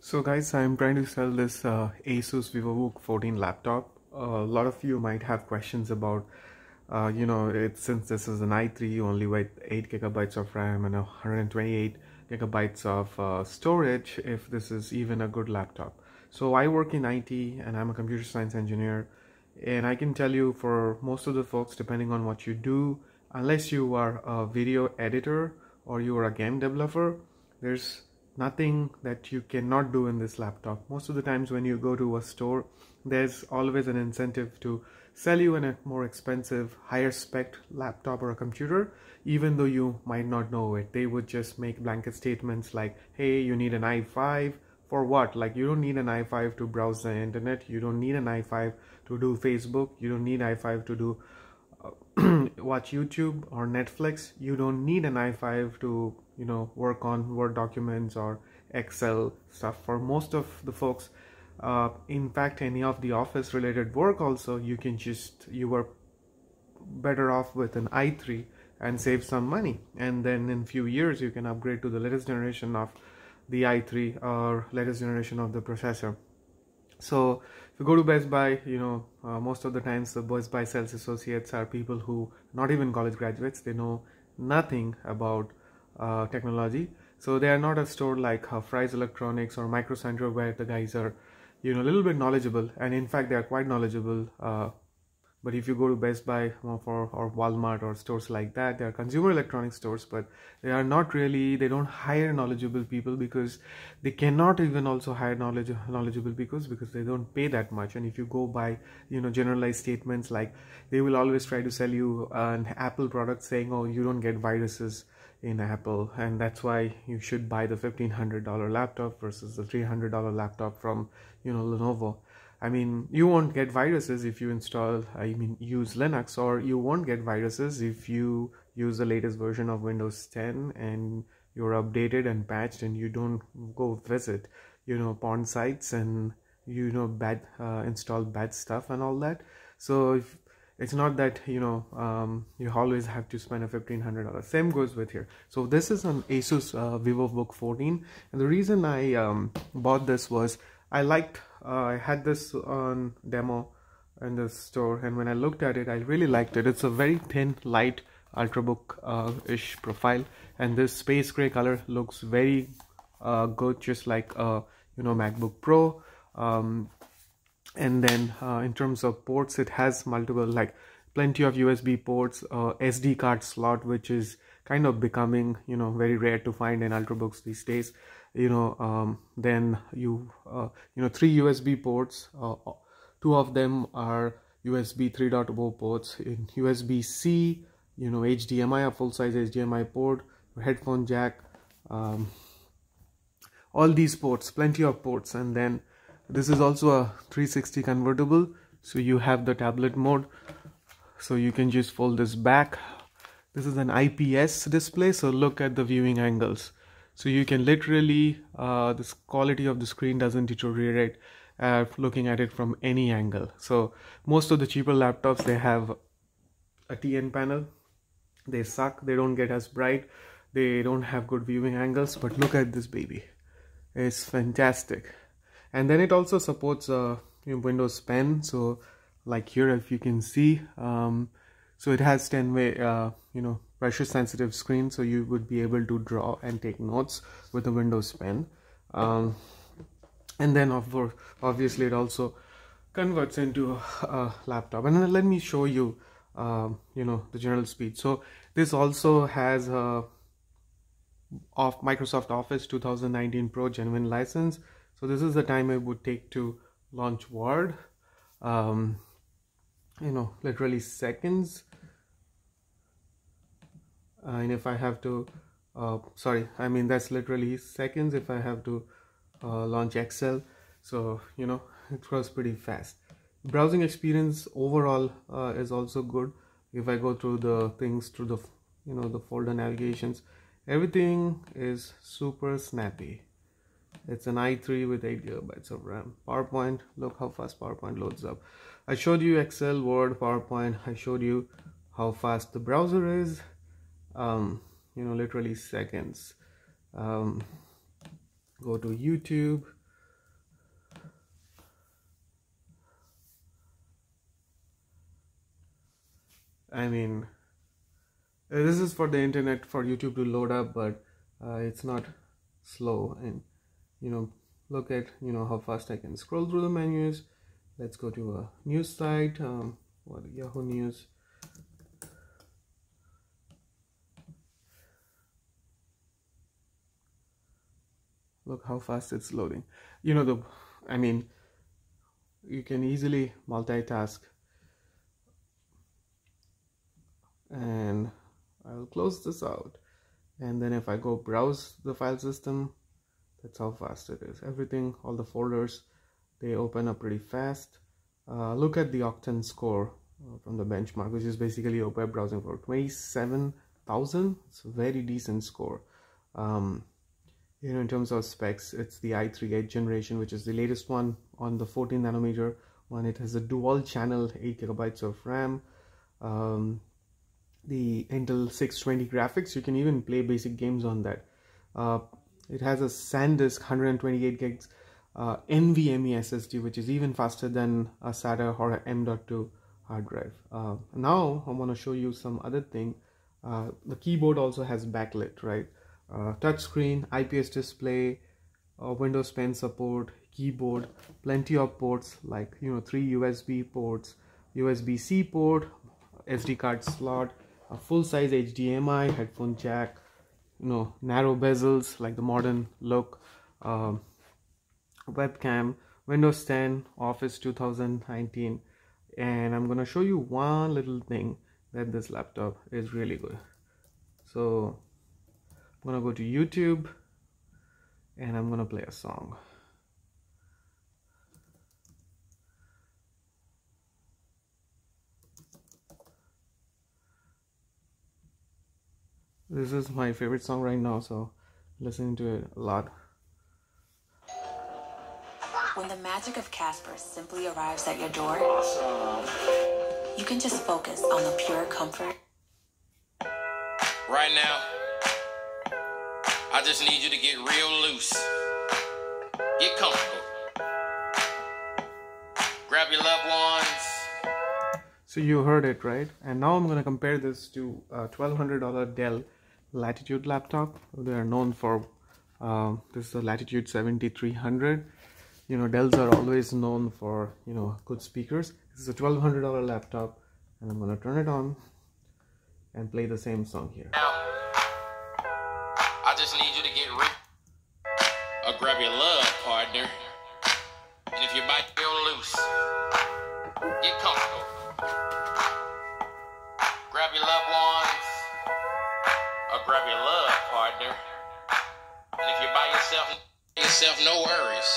So guys, I'm trying to sell this Asus Vivobook 14 laptop. A lot of you might have questions about, since this is an i3 only with 8 gigabytes of RAM and 128 gigabytes of storage, if this is even a good laptop. So I work in IT and I'm a computer science engineer, and I can tell you for most of the folks, depending on what you do, unless you are a video editor or you are a game developer, there's nothing that you cannot do in this laptop. Most of the times when you go to a store, there's always an incentive to sell you a more expensive, higher spec laptop or a computer, even though you might not know it. They would just make blanket statements like, hey, you need an i5 for what? Like, you don't need an i5 to browse the internet, you don't need an i5 to do Facebook, you don't need i5 to do watch YouTube or Netflix. You don't need an i5 to work on Word documents or Excel stuff. For most of the folks, in fact any of the office related work also, you are better off with an i3 and save some money, and then in few years you can upgrade to the latest generation of the i3 or latest generation of the processor. So if you go to Best Buy, most of the times the Best Buy sales associates are people who not even college graduates. They know nothing about technology. So they are not a store like Fry's Electronics or Micro Center, where the guys are a little bit knowledgeable, and in fact they are quite knowledgeable. But if you go to Best Buy or Walmart or stores like that, they are consumer electronics stores, but they are not really, they don't hire knowledgeable people, because they cannot even also hire knowledgeable because they don't pay that much. And if you go by generalized statements, like they will always try to sell you an Apple product saying, oh, you don't get viruses in Apple, and that's why you should buy the $1,500 laptop versus the $300 laptop from Lenovo. I mean, you won't get viruses if you use Linux, or you won't get viruses if you use the latest version of Windows 10 and you're updated and patched, and you don't go visit porn sites and install bad stuff and all that. So if it's not that you always have to spend a $1,500. Same goes with here. So this is an Asus Vivobook 14, and the reason I bought this was I had this on demo in the store, and when I looked at it, I really liked it. It's a very thin, light ultrabook-ish profile, and this space gray color looks very good, just like a MacBook Pro. And then in terms of ports, it has multiple, plenty of USB ports, SD card slot, which is kind of becoming very rare to find in ultrabooks these days. Then three USB ports, two of them are USB 3.0 ports. In USB-C, HDMI, a full-size HDMI port, headphone jack, all these ports, plenty of ports. And then this is also a 360 convertible, so you have the tablet mode, so you can just fold this back. This is an IPS display, so look at the viewing angles. So you can literally, this quality of the screen doesn't deteriorate looking at it from any angle. So most of the cheaper laptops, they have a TN panel. They suck, they don't get as bright, they don't have good viewing angles, but look at this baby. It's fantastic. And then it also supports Windows Pen. So like here, if you can see, so it has 10-way pressure sensitive screen, so you would be able to draw and take notes with the Windows Pen. And then obviously it also converts into a laptop. And then let me show you the general speed. So this also has Microsoft Office 2019 Pro genuine license. So this is the time it would take to launch Word, literally seconds. And if I have to that's literally seconds if I have to launch Excel. So it goes pretty fast. Browsing experience overall is also good. If I go through the things through the the folder navigations, everything is super snappy. It's an i3 with 8 gigabytes of RAM. PowerPoint, look how fast PowerPoint loads up. I showed you Excel, Word, PowerPoint. I showed you how fast the browser is. Literally seconds. Go to YouTube, I mean, this is for the internet, for YouTube to load up, but it's not slow. And you know, look at how fast I can scroll through the menus. Let's go to a news site, what, Yahoo News. Look how fast it's loading. I mean, you can easily multitask. And I'll close this out, and then if I go browse the file system, that's how fast it is. Everything, all the folders, they open up pretty fast. Look at the Octane score from the benchmark, which is basically a web browsing for 27,000. It's a very decent score. In terms of specs, it's the i3 8th generation, which is the latest one on the 14 nanometer one. It has a dual channel, 8 gigabytes of RAM, the Intel 620 graphics. You can even play basic games on that. It has a SanDisk 128 gigs NVMe SSD, which is even faster than a SATA or a M.2 hard drive. Now I want to show you some other thing. The keyboard also has backlit, right? Touchscreen, IPS display, Windows Pen support, keyboard, plenty of ports, like 3 USB ports, USB-C port, SD card slot, a full-size HDMI, headphone jack, narrow bezels like the modern look, webcam, Windows 10, Office 2019, and I'm gonna show you one little thing that this laptop is really good. So I'm gonna go to YouTube and I'm gonna play a song. This is my favorite song right now, so listening to it a lot. When the magic of Casper simply arrives at your door, you can just focus on the pure comfort. Right now, I just need you to get real loose. Get comfortable. Grab your loved ones. So you heard it, right? And now I'm going to compare this to a $1,200 Dell Latitude laptop. They are known for this is a Latitude 7300. Dells are always known for good speakers. This is a $1,200 laptop, and I'm going to turn it on and play the same song here. Now, I just need you to get real. Or grab your love partner. And if you bite real loose, get comfortable. Grab your loved ones. Or grab your love partner. And if you're by yourself, no worries.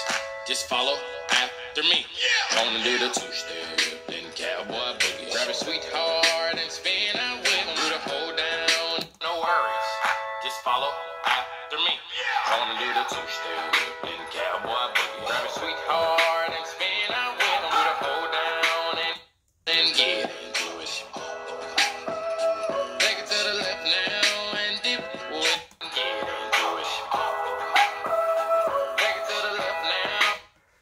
Just follow after me. Gonna do the two-step, then cowboy boogie. Grab a sweetheart and spin out with him. Do the hold down, no worries. Just follow after me. Gonna do the two-step, then cowboy boogie. Grab a sweetheart and spin out with him. Do the hold down and get into it. Take it to the left now and dip with and get into it. Take it to the left now.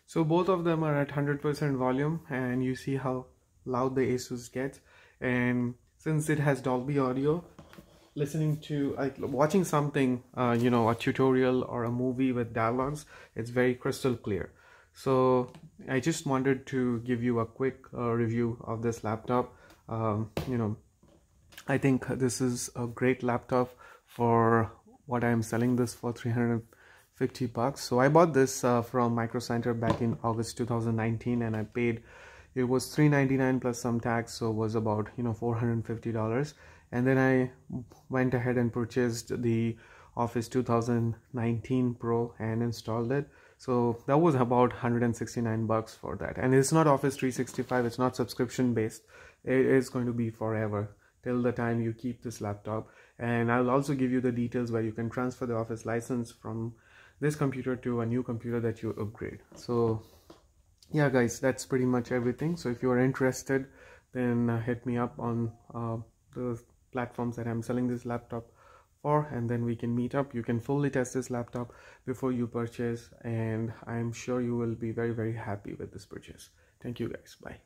So both of them are at 100% volume, and you see how loud the Asus gets. And since it has Dolby audio, watching something, a tutorial or a movie with dialogues, it's very crystal clear. So I just wanted to give you a quick review of this laptop. I think this is a great laptop for what I'm selling this for, $350. So I bought this from Micro Center back in August 2019, and I paid, it was $399 plus some tax, so it was about $450. And then I went ahead and purchased the Office 2019 Pro and installed it. So that was about $169 for that. And it's not Office 365, it's not subscription based. It is going to be forever till the time you keep this laptop. And I'll also give you the details where you can transfer the Office license from this computer to a new computer that you upgrade. So yeah guys, that's pretty much everything. So if you are interested, then hit me up on the platforms that I'm selling this laptop for, and then we can meet up. You can fully test this laptop before you purchase, and I'm sure you will be very, very happy with this purchase. Thank you guys. Bye.